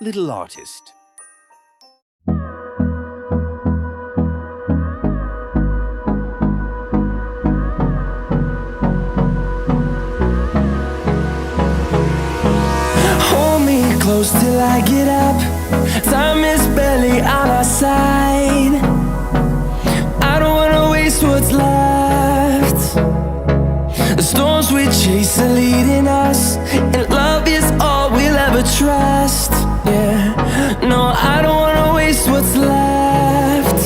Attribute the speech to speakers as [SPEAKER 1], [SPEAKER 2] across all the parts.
[SPEAKER 1] little artist.
[SPEAKER 2] Hold me close till I get up. Time is barely on our side. I don't wanna waste what's left. The storms we chase are leading us, and love is all we'll ever trust. Yeah, no, I don't wanna waste what's left.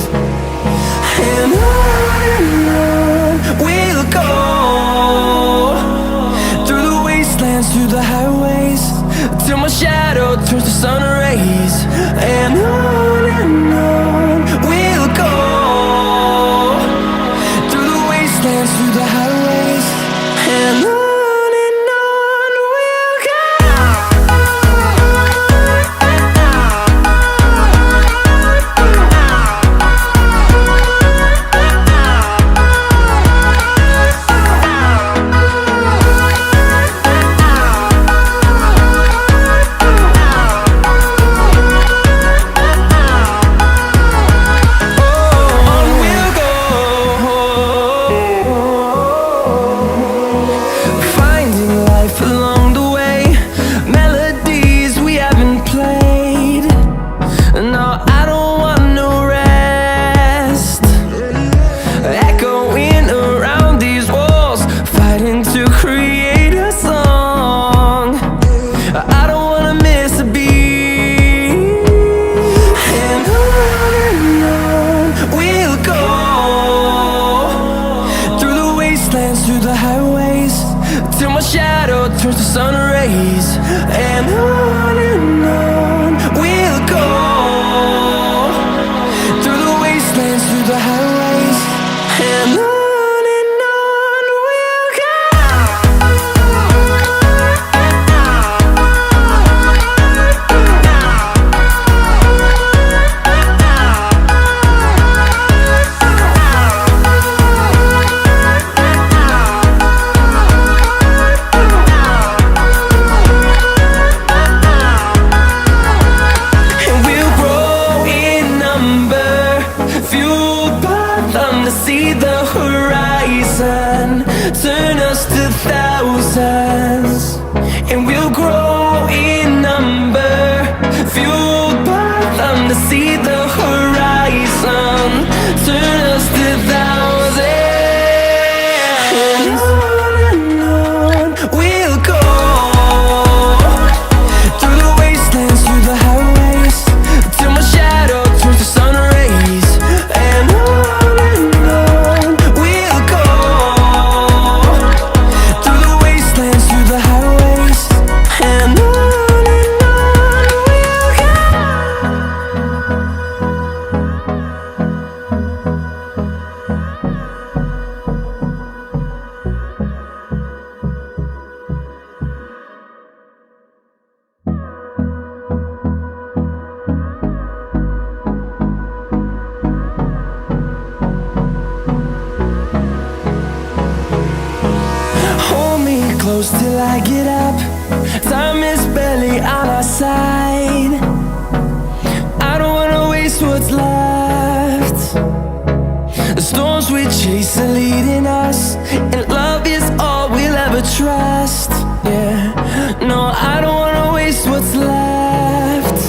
[SPEAKER 2] And on we'll go, through the wastelands, through the highways, till my shadow turns to sun rays. And on we'll go, through the wastelands, through the highways, and on we'll go. Through the highways, till my shadow turns to sun rays. And on we'll go, through the wastelands, through the highways, and on we'll go. See the horizon, turn us to thousands, and we'll grow in number, fueled by them. To see the horizon, turn us to thousands, and on we'll go, through the wastelands, through the highways, till my shadow turns to sun rays. And close till I get up. Time is barely on our side. I don't wanna waste what's left. The storms we chase are leading us, and love is all we'll ever trust. Yeah, no, I don't wanna waste what's left.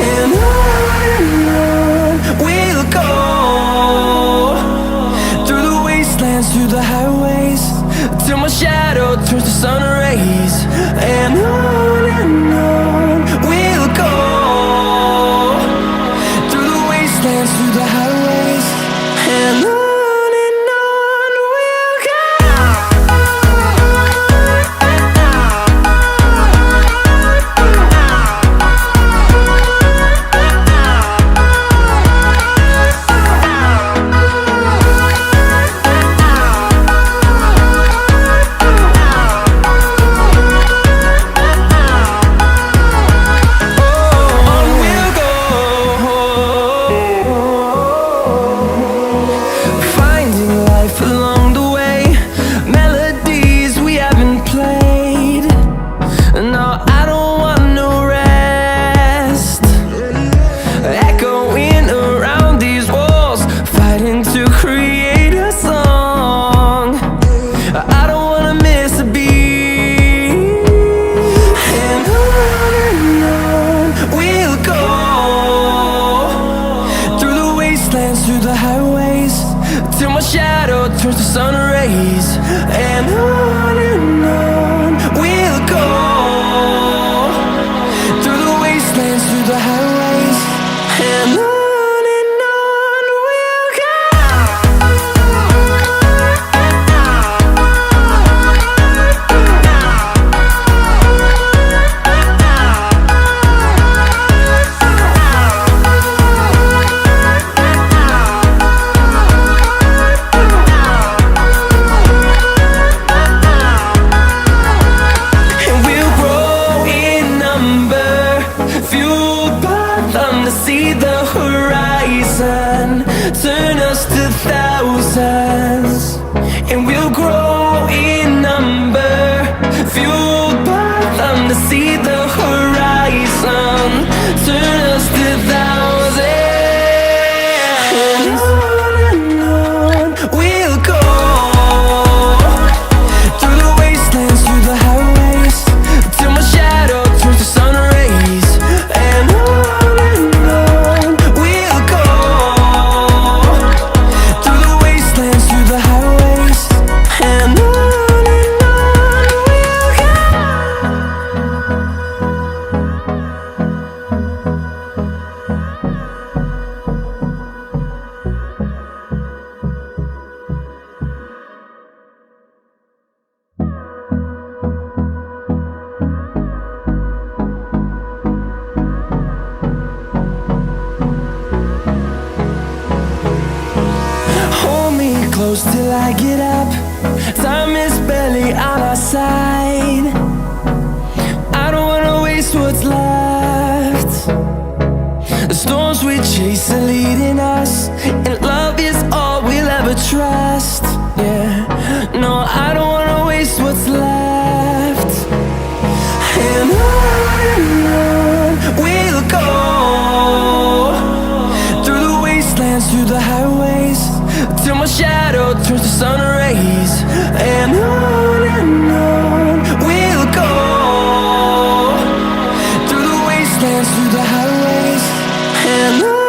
[SPEAKER 2] And on we'll go, through the wastelands, through the highways, till my shadow turns to sun rays. And on we'll go, through the wastelands, through the highways, and on. close till I get up. Time is barely on our side. I don't wanna waste what's left. The storms we chase are leading us, and love is all we'll ever trust. Yeah, no, I don't wanna waste what's left. And on we'll go, through the wastelands, through the highways, till my shadow turns to sun rays. And on we'll go, through the wastelands, through the highways, and on.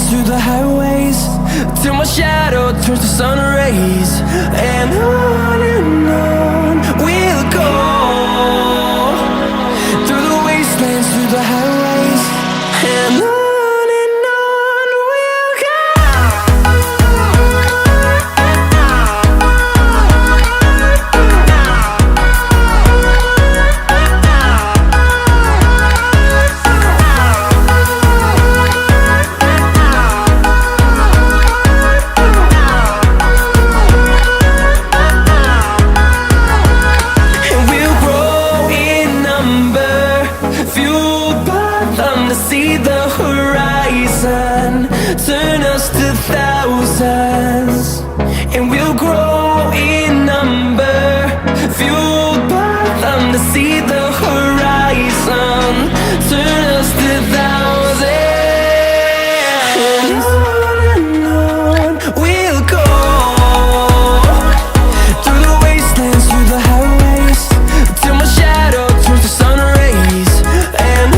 [SPEAKER 2] Through the highways, till my shadow turns to sun rays. And on we'll go, through the wastelands, through the highways, and on. See the horizon turn us to thousands, and we'll grow in number, fueled by them to see the horizon turn us to thousands. And on we'll go, through the wastelands, through the highways, till my shadow turns to sun rays. And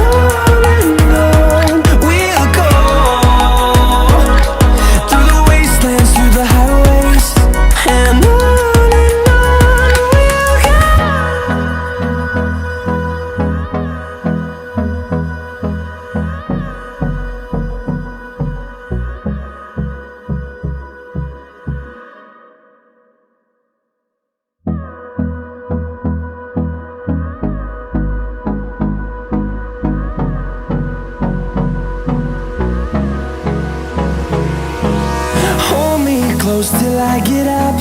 [SPEAKER 2] close till I get up.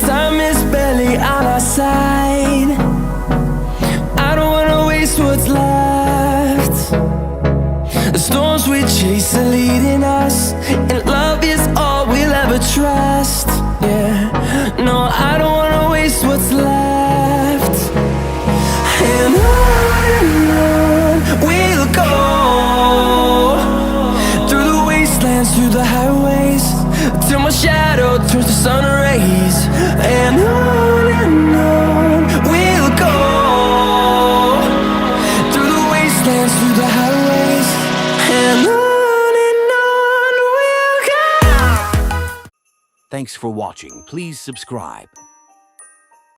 [SPEAKER 2] Time is barely on our side. I don't wanna waste what's left. The storms we chase are leading us, and love is all we'll ever trust. Yeah, no, I don't wanna waste what's left. And on we'll go, through the wastelands, through the highways, till my shadow turns to sun rays. And on we'll go, through the wastelands, through the highways, and on we'll go.
[SPEAKER 1] Thanks for watching. Please subscribe.